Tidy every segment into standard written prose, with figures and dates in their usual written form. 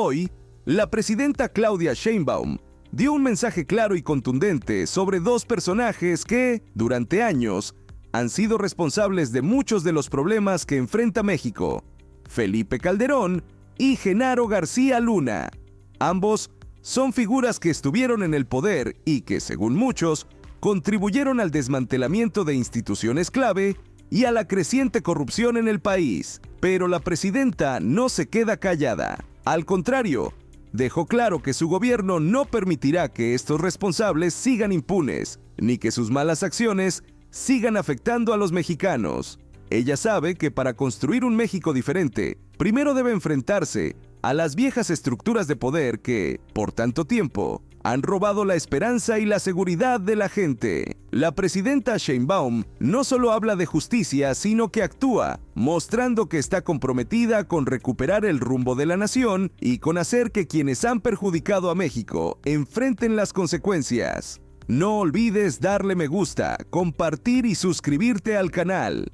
Hoy, la presidenta Claudia Sheinbaum dio un mensaje claro y contundente sobre dos personajes que, durante años, han sido responsables de muchos de los problemas que enfrenta México: Felipe Calderón y Genaro García Luna. Ambos son figuras que estuvieron en el poder y que, según muchos, contribuyeron al desmantelamiento de instituciones clave y a la creciente corrupción en el país. Pero la presidenta no se queda callada. Al contrario, dejó claro que su gobierno no permitirá que estos responsables sigan impunes, ni que sus malas acciones sigan afectando a los mexicanos. Ella sabe que para construir un México diferente, primero debe enfrentarse a las viejas estructuras de poder que, por tanto tiempo, han robado la esperanza y la seguridad de la gente. La presidenta Sheinbaum no solo habla de justicia, sino que actúa, mostrando que está comprometida con recuperar el rumbo de la nación y con hacer que quienes han perjudicado a México enfrenten las consecuencias. No olvides darle me gusta, compartir y suscribirte al canal.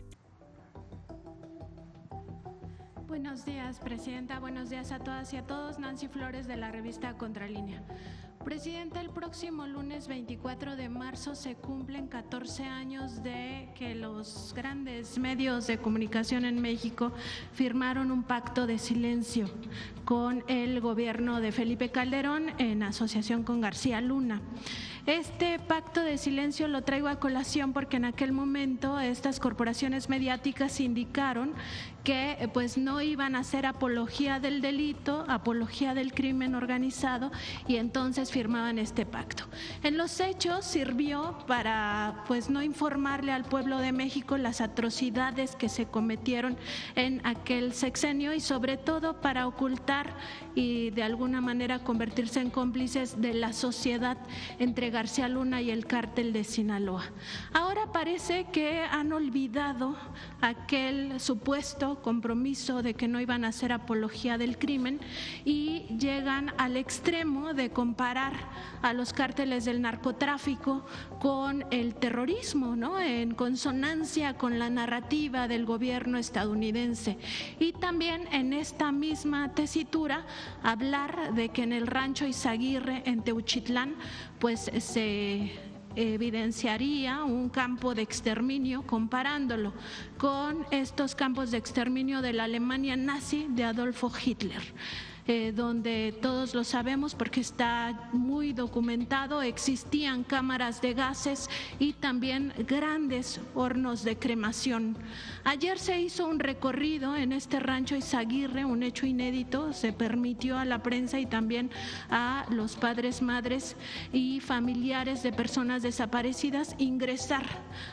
Buenos días, Presidenta. Buenos días a todas y a todos. Nancy Flores, de la revista Contralínea. Presidenta, el próximo lunes 24 de marzo se cumplen 14 años de que los grandes medios de comunicación en México firmaron un pacto de silencio con el gobierno de Felipe Calderón en asociación con García Luna. Este pacto de silencio lo traigo a colación porque en aquel momento estas corporaciones mediáticas indicaron que pues no iban a hacer apología del delito, apología del crimen organizado, y entonces firmaban este pacto. En los hechos sirvió para pues no informarle al pueblo de México las atrocidades que se cometieron en aquel sexenio y sobre todo para ocultar y de alguna manera convertirse en cómplices de la sociedad entre García Luna y el cártel de Sinaloa. Ahora parece que han olvidado aquel supuesto compromiso de que no iban a hacer apología del crimen y llegan al extremo de comparar a los cárteles del narcotráfico con el terrorismo, ¿no? En consonancia con la narrativa del gobierno estadounidense. Y también en esta misma tesitura hablar de que en el rancho Izaguirre en Teuchitlán pues se evidenciaría un campo de exterminio comparándolo con estos campos de exterminio de la Alemania nazi de Adolfo Hitler. Donde todos lo sabemos porque está muy documentado, existían cámaras de gases y también grandes hornos de cremación. Ayer se hizo un recorrido en este rancho Izaguirre, un hecho inédito, se permitió a la prensa y también a los padres, madres y familiares de personas desaparecidas ingresar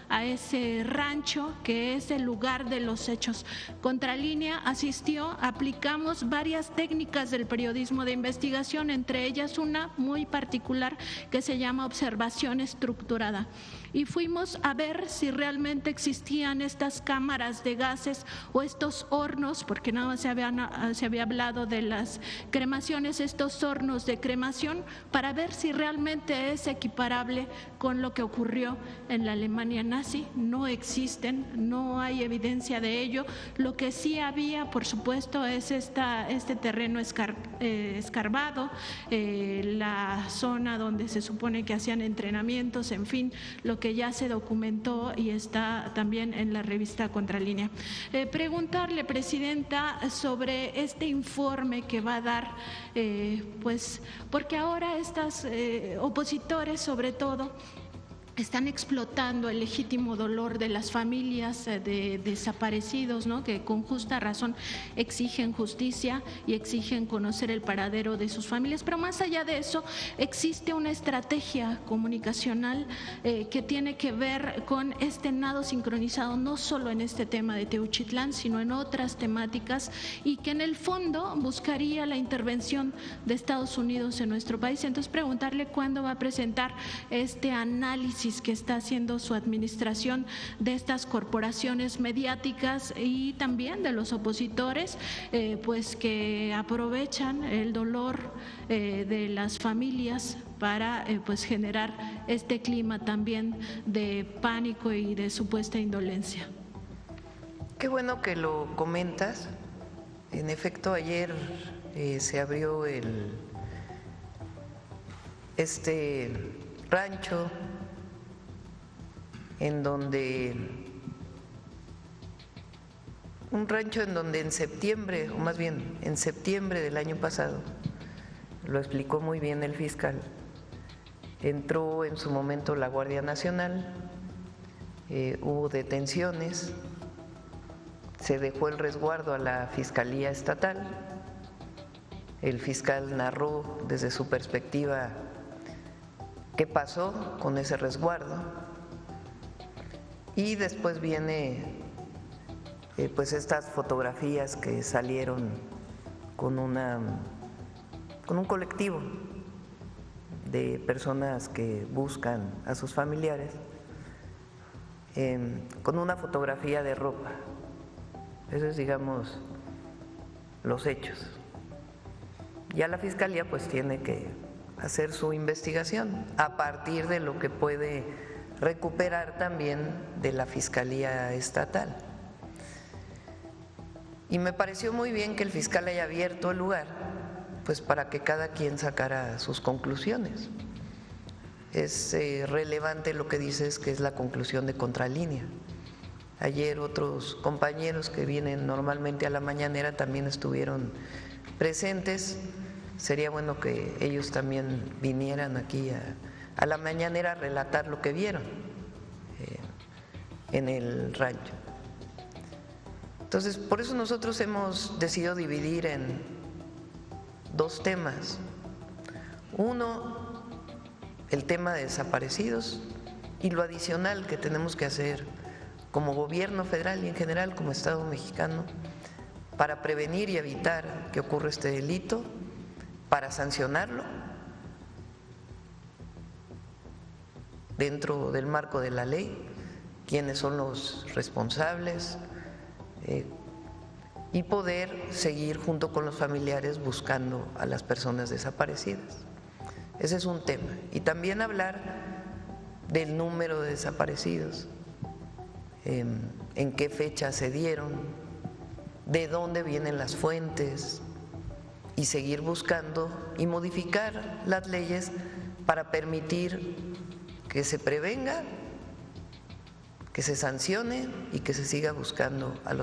a ese rancho que es el lugar de los hechos. Contralínea asistió, aplicamos varias técnicas del periodismo de investigación, entre ellas una muy particular que se llama observación estructurada. Y fuimos a ver si realmente existían estas cámaras de gases o estos hornos, porque nada más se había hablado de las cremaciones, estos hornos de cremación, para ver si realmente es equiparable con lo que ocurrió en la Alemania nazi. No existen, no hay evidencia de ello. Lo que sí había, por supuesto, es este terreno escarbado, la zona donde se supone que hacían entrenamientos, en fin, lo que ya se documentó y está también en la revista Contralínea. Preguntarle, Presidenta, sobre este informe que va a dar, pues porque ahora estos opositores, sobre todo, están explotando el legítimo dolor de las familias de desaparecidos, ¿no? Que con justa razón exigen justicia y exigen conocer el paradero de sus familias. Pero más allá de eso, existe una estrategia comunicacional que tiene que ver con este nado sincronizado, no solo en este tema de Teuchitlán, sino en otras temáticas, y que en el fondo buscaría la intervención de Estados Unidos en nuestro país. Entonces, preguntarle cuándo va a presentar este análisis que está haciendo su administración de estas corporaciones mediáticas y también de los opositores, pues que aprovechan el dolor de las familias para pues generar este clima también de pánico y de supuesta indolencia. Qué bueno que lo comentas. En efecto, ayer se abrió este rancho en donde en septiembre, o más bien en septiembre del año pasado, lo explicó muy bien el fiscal, entró en su momento la Guardia Nacional, hubo detenciones, se dejó el resguardo a la Fiscalía Estatal, el fiscal narró desde su perspectiva qué pasó con ese resguardo y después viene pues estas fotografías que salieron con un colectivo de personas que buscan a sus familiares con una fotografía de ropa. Eso es, digamos, los hechos. Ya la Fiscalía pues tiene que hacer su investigación a partir de lo que puede recuperar también de la Fiscalía Estatal. Y me pareció muy bien que el fiscal haya abierto el lugar, pues para que cada quien sacara sus conclusiones. Es relevante lo que dices, que es la conclusión de Contralínea. Ayer otros compañeros que vienen normalmente a la mañanera también estuvieron presentes. Sería bueno que ellos también vinieran aquí a la mañanera a relatar lo que vieron en el rancho. Entonces, por eso nosotros hemos decidido dividir en dos temas. Uno, el tema de desaparecidos y lo adicional que tenemos que hacer como gobierno federal y en general como Estado mexicano para prevenir y evitar que ocurra este delito, para sancionarlo dentro del marco de la ley, quiénes son los responsables, y poder seguir junto con los familiares buscando a las personas desaparecidas. Ese es un tema. Y también hablar del número de desaparecidos, en qué fecha se dieron, de dónde vienen las fuentes y seguir buscando y modificar las leyes para permitir que se prevenga, que se sancione y que se siga buscando a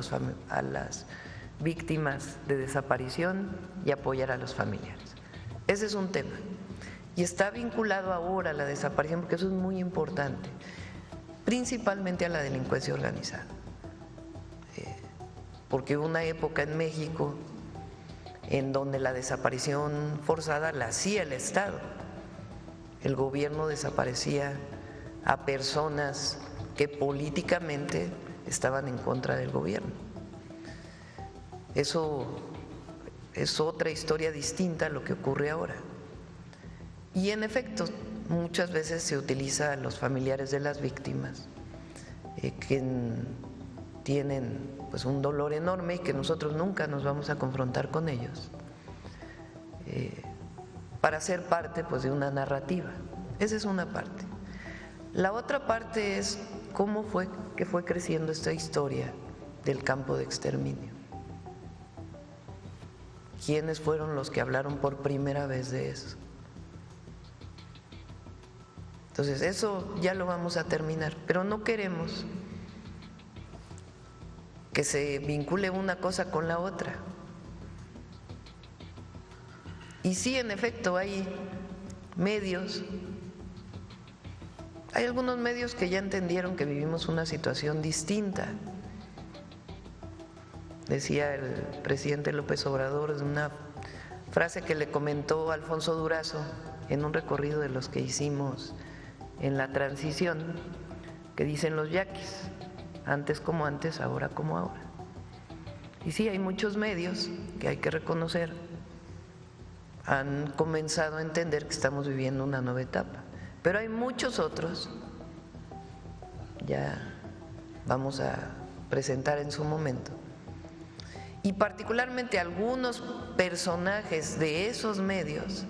las víctimas de desaparición y apoyar a los familiares. Ese es un tema y está vinculado ahora a la desaparición porque eso es muy importante, principalmente a la delincuencia organizada, porque hubo una época en México en donde la desaparición forzada la hacía el Estado, el gobierno desaparecía a personas que políticamente estaban en contra del gobierno. Eso es otra historia distinta a lo que ocurre ahora. Y en efecto, muchas veces se utiliza a los familiares de las víctimas que tienen pues un dolor enorme y que nosotros nunca nos vamos a confrontar con ellos para ser parte pues de una narrativa. Esa es una parte. La otra parte es cómo fue que fue creciendo esta historia del campo de exterminio. ¿Quiénes fueron los que hablaron por primera vez de eso? Entonces, eso ya lo vamos a terminar, pero no queremos que se vincule una cosa con la otra. Y sí, en efecto, hay medios, hay algunos medios que ya entendieron que vivimos una situación distinta. Decía el presidente López Obrador, una frase que le comentó Alfonso Durazo en un recorrido de los que hicimos en la transición, que dicen los yaquis, antes como antes, ahora como ahora. Y sí, hay muchos medios que hay que reconocer, han comenzado a entender que estamos viviendo una nueva etapa, pero hay muchos otros, ya vamos a presentar en su momento, y particularmente algunos personajes de esos medios,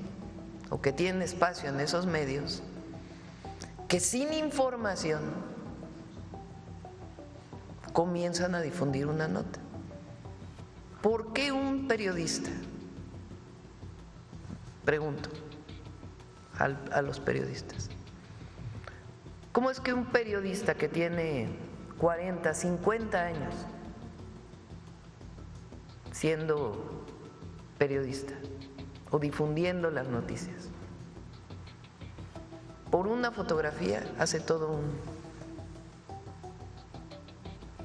o que tienen espacio en esos medios, que sin información comienzan a difundir una nota. ¿Por qué un periodista pregunto a los periodistas, ¿cómo es que un periodista que tiene 40, 50 años siendo periodista o difundiendo las noticias, por una fotografía hace todo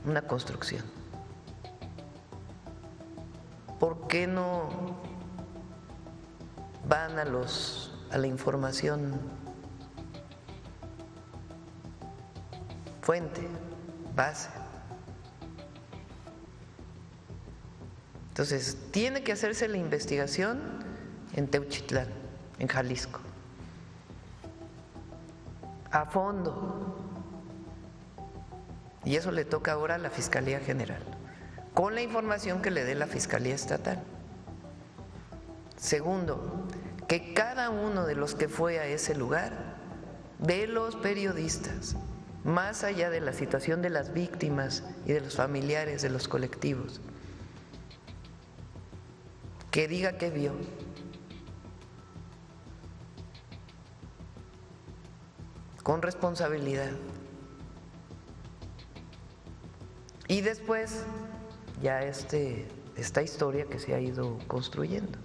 una construcción? ¿Por qué no van a la información fuente, base? Entonces, tiene que hacerse la investigación en Teuchitlán, en Jalisco, a fondo. Y eso le toca ahora a la Fiscalía General, con la información que le dé la Fiscalía Estatal. Segundo, que cada uno de los que fue a ese lugar, de los periodistas, más allá de la situación de las víctimas y de los familiares de los colectivos, que diga qué vio. Con responsabilidad. Y después, ya esta historia que se ha ido construyendo,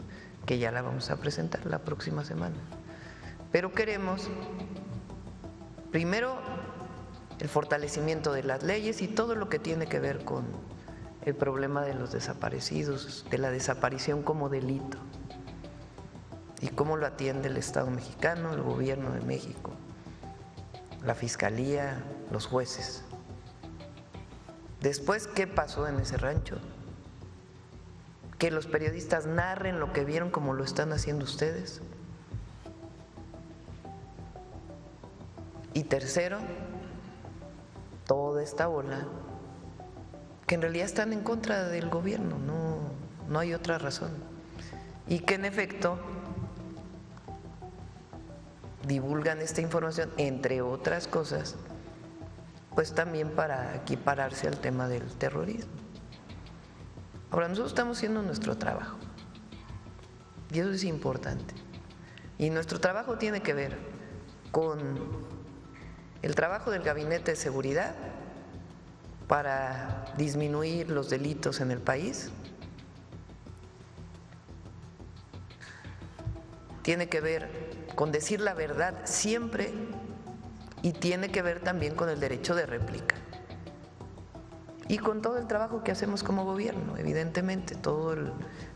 que ya la vamos a presentar la próxima semana. Pero queremos, primero, el fortalecimiento de las leyes y todo lo que tiene que ver con el problema de los desaparecidos, de la desaparición como delito, y cómo lo atiende el Estado mexicano, el Gobierno de México, la Fiscalía, los jueces. Después, ¿qué pasó en ese rancho? Que los periodistas narren lo que vieron como lo están haciendo ustedes. Y tercero, toda esta ola que en realidad están en contra del gobierno, no hay otra razón. Y que en efecto divulgan esta información, entre otras cosas, pues también para equipararse al tema del terrorismo. Ahora, nosotros estamos haciendo nuestro trabajo y eso es importante. Y nuestro trabajo tiene que ver con el trabajo del Gabinete de Seguridad para disminuir los delitos en el país. Tiene que ver con decir la verdad siempre y tiene que ver también con el derecho de réplica. Y con todo el trabajo que hacemos como gobierno, evidentemente, todos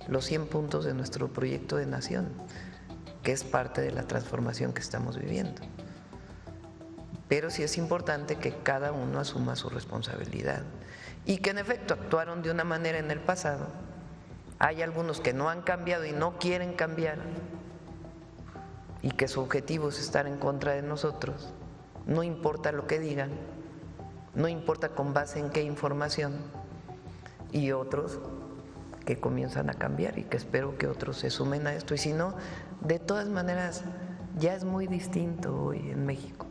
los 100 puntos de nuestro proyecto de nación, que es parte de la transformación que estamos viviendo. Pero sí es importante que cada uno asuma su responsabilidad y que en efecto actuaron de una manera en el pasado. Hay algunos que no han cambiado y no quieren cambiar y que su objetivo es estar en contra de nosotros, no importa lo que digan, no importa con base en qué información, y otros que comienzan a cambiar y que espero que otros se sumen a esto. Y si no, de todas maneras ya es muy distinto hoy en México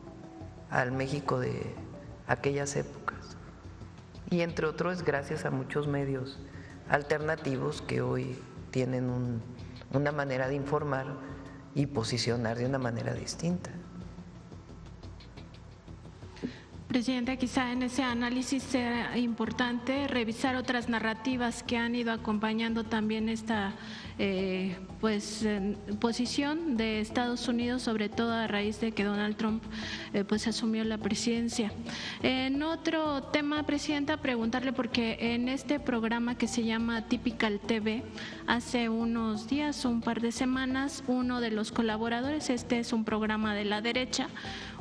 al México de aquellas épocas, y entre otros gracias a muchos medios alternativos que hoy tienen una manera de informar y posicionar de una manera distinta. Presidenta, quizá en ese análisis sea importante revisar otras narrativas que han ido acompañando también esta posición de Estados Unidos, sobre todo a raíz de que Donald Trump asumió la presidencia. En otro tema, Presidenta, preguntarle, porque en este programa que se llama Typical TV, hace unos días, un par de semanas, uno de los colaboradores, este es un programa de la derecha,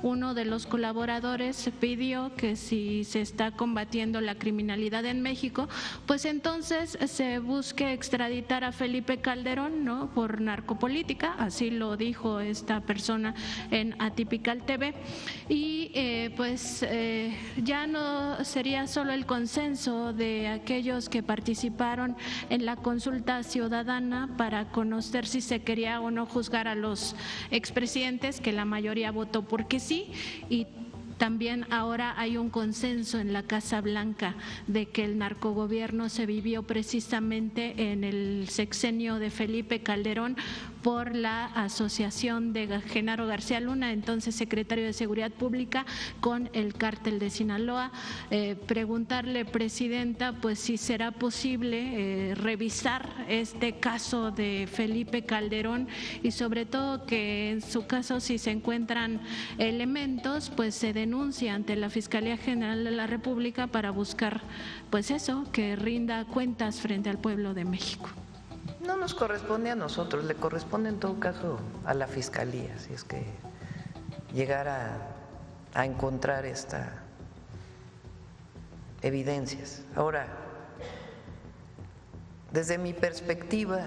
uno de los colaboradores pidió que si se está combatiendo la criminalidad en México, pues entonces se busque extraditar a Felipe Calderón, ¿no?, por narcopolítica, así lo dijo esta persona en Atypical TV, y ya no sería solo el consenso de aquellos que participaron en la consulta ciudadana para conocer si se quería o no juzgar a los expresidentes, que la mayoría votó porque sí, y también ahora hay un consenso en la Casa Blanca de que el narcogobierno se vivió precisamente en el sexenio de Felipe Calderón por la asociación de Genaro García Luna, entonces secretario de Seguridad Pública, con el cártel de Sinaloa. Preguntarle, presidenta, pues si será posible revisar este caso de Felipe Calderón y sobre todo que en su caso, si se encuentran elementos, pues se denuncia ante la Fiscalía General de la República para buscar, pues eso, que rinda cuentas frente al pueblo de México. No nos corresponde a nosotros, le corresponde en todo caso a la Fiscalía, si es que llegara a encontrar estas evidencias. Ahora, desde mi perspectiva,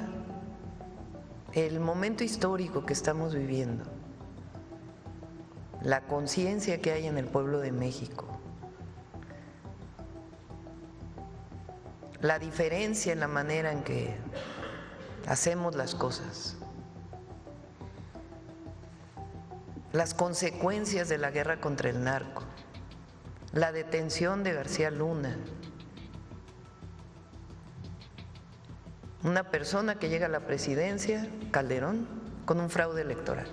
el momento histórico que estamos viviendo, la conciencia que hay en el pueblo de México, la diferencia en la manera en que hacemos las cosas, las consecuencias de la guerra contra el narco, la detención de García Luna, una persona que llega a la presidencia, Calderón, con un fraude electoral,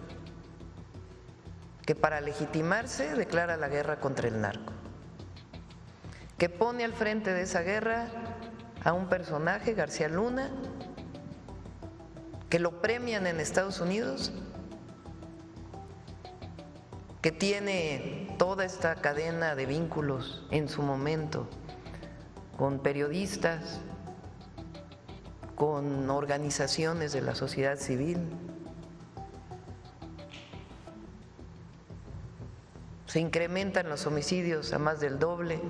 que para legitimarse declara la guerra contra el narco, que pone al frente de esa guerra a un personaje, García Luna, que lo premian en Estados Unidos, que tiene toda esta cadena de vínculos en su momento con periodistas, con organizaciones de la sociedad civil. Se incrementan los homicidios a más del doble.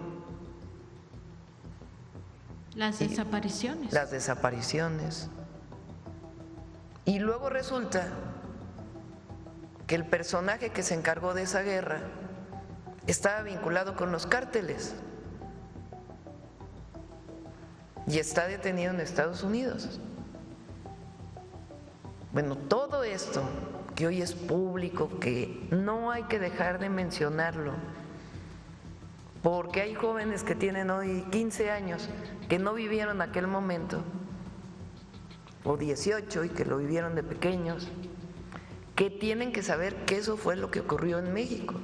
Las desapariciones. Las desapariciones. Y luego resulta que el personaje que se encargó de esa guerra estaba vinculado con los cárteles y está detenido en Estados Unidos. Bueno, todo esto que hoy es público, que no hay que dejar de mencionarlo, porque hay jóvenes que tienen hoy 15 años que no vivieron aquel momento, o 18 y que lo vivieron de pequeños, que tienen que saber que eso fue lo que ocurrió en México,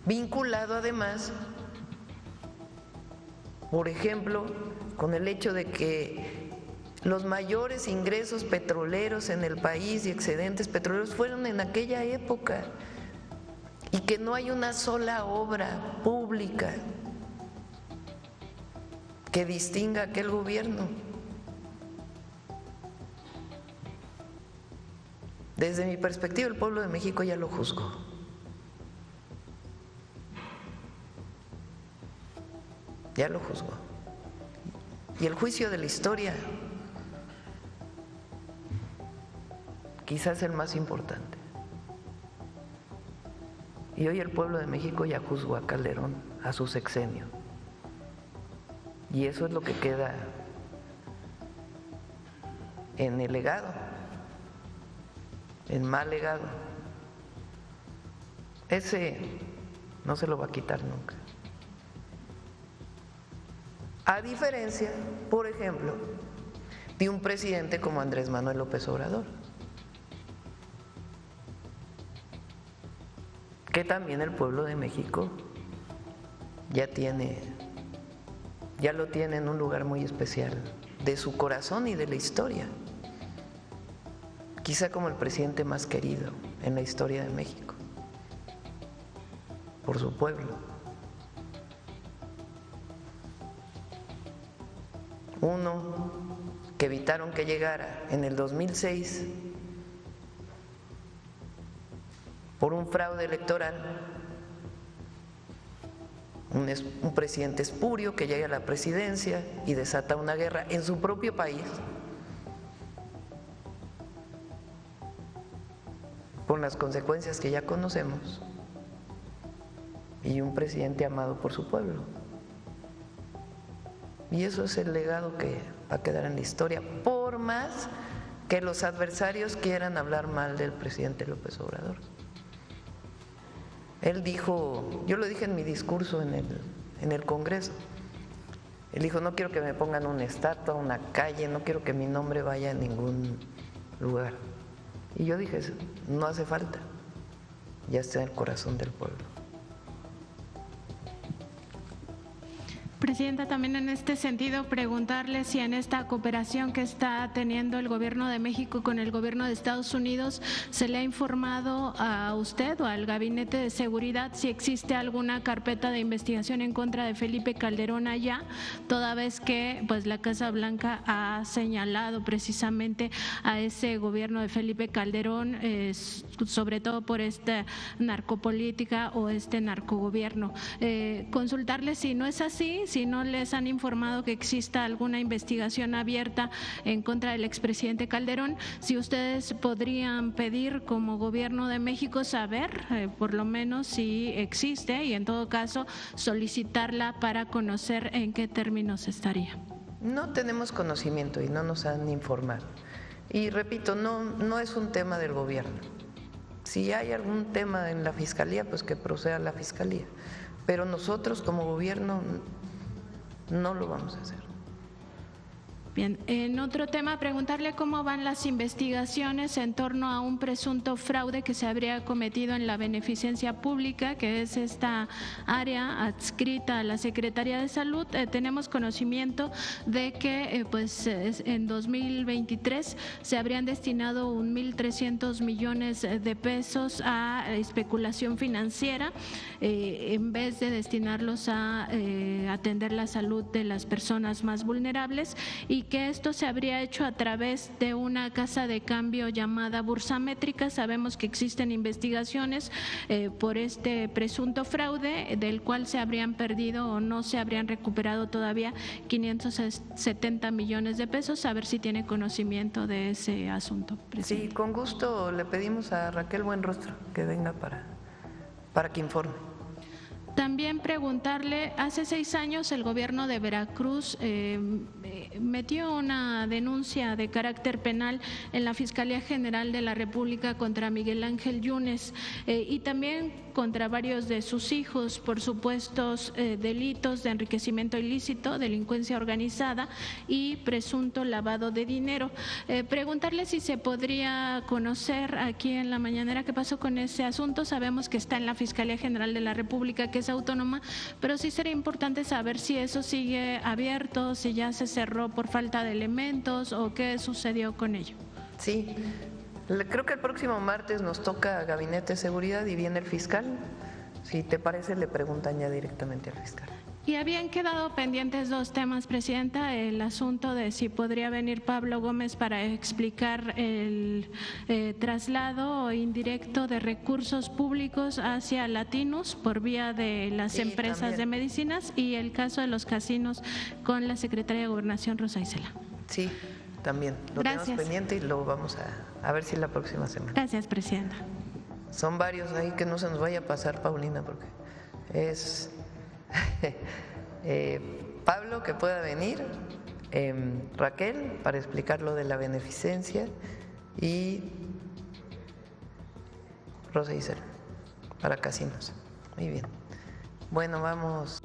vinculado además, por ejemplo, con el hecho de que los mayores ingresos petroleros en el país y excedentes petroleros fueron en aquella época, y que no hay una sola obra pública que distinga a aquel gobierno. Desde mi perspectiva, el pueblo de México ya lo juzgó. Ya lo juzgó. Y el juicio de la historia quizás el más importante. Y hoy el pueblo de México ya juzgó a Calderón, a su sexenio. Y eso es lo que queda en el legado, el mal legado. Ese no se lo va a quitar nunca. A diferencia, por ejemplo, de un presidente como Andrés Manuel López Obrador, que también el pueblo de México ya lo tiene en un lugar muy especial de su corazón y de la historia, quizá como el presidente más querido en la historia de México, por su pueblo. Uno que evitaron que llegara en el 2006 por un fraude electoral, un presidente espurio que llega a la presidencia y desata una guerra en su propio país, con las consecuencias que ya conocemos, y un presidente amado por su pueblo. Y eso es el legado que va a quedar en la historia, por más que los adversarios quieran hablar mal del presidente López Obrador. Él dijo, yo lo dije en mi discurso en el Congreso, Él dijo, no quiero que me pongan una estatua, una calle, no quiero que mi nombre vaya a ningún lugar. Y yo dije, no hace falta, ya está en el corazón del pueblo. Presidenta, también en este sentido preguntarle si en esta cooperación que está teniendo el Gobierno de México con el Gobierno de Estados Unidos se le ha informado a usted o al Gabinete de Seguridad si existe alguna carpeta de investigación en contra de Felipe Calderón allá, toda vez que pues la Casa Blanca ha señalado precisamente a ese gobierno de Felipe Calderón, sobre todo por esta narcopolítica o este narcogobierno. Consultarle si no es así, si no les han informado que exista alguna investigación abierta en contra del expresidente Calderón, si ustedes podrían pedir como Gobierno de México saber por lo menos si existe y en todo caso solicitarla para conocer en qué términos estaría. No tenemos conocimiento y no nos han informado. Y repito, no es un tema del gobierno. Si hay algún tema en la Fiscalía, pues que proceda la Fiscalía. Pero nosotros como gobierno no lo vamos a hacer. Bien, en otro tema, preguntarle cómo van las investigaciones en torno a un presunto fraude que se habría cometido en la beneficencia pública, que es esta área adscrita a la Secretaría de Salud. Tenemos conocimiento de que en 2023 se habrían destinado 1.300 millones de pesos a especulación financiera en vez de destinarlos a atender la salud de las personas más vulnerables, y que esto se habría hecho a través de una casa de cambio llamada Bursamétrica. Sabemos que existen investigaciones por este presunto fraude, del cual se habrían perdido o no se habrían recuperado todavía 570 millones de pesos. A ver si tiene conocimiento de ese asunto, presidente. Sí, con gusto le pedimos a Raquel Buenrostro que venga para que informe. También preguntarle, hace 6 años el gobierno de Veracruz metió una denuncia de carácter penal en la Fiscalía General de la República contra Miguel Ángel Yunes y también contra varios de sus hijos por supuestos delitos de enriquecimiento ilícito, delincuencia organizada y presunto lavado de dinero. Preguntarle si se podría conocer aquí en la mañanera qué pasó con ese asunto. Sabemos que está en la Fiscalía General de la República, que es autónoma, pero sí sería importante saber si eso sigue abierto, si ya se cerró por falta de elementos o qué sucedió con ello. Sí, creo que el próximo martes nos toca Gabinete de Seguridad y viene el fiscal. Si te parece, le preguntan ya directamente al fiscal. Y habían quedado pendientes 2 temas, presidenta, el asunto de si podría venir Pablo Gómez para explicar el traslado indirecto de recursos públicos hacia Latinus por vía de las empresas también de medicinas, y el caso de los casinos con la secretaria de Gobernación, Rosa Isela. Sí, también lo tenemos pendiente y lo vamos a ver si la próxima semana. Gracias, presidenta. Son varios ahí, que no se nos vaya a pasar, Paulina, porque es Pablo, que pueda venir, Raquel, para explicar lo de la beneficencia, y Rosa Isela, para casinos. Muy bien. Bueno, vamos.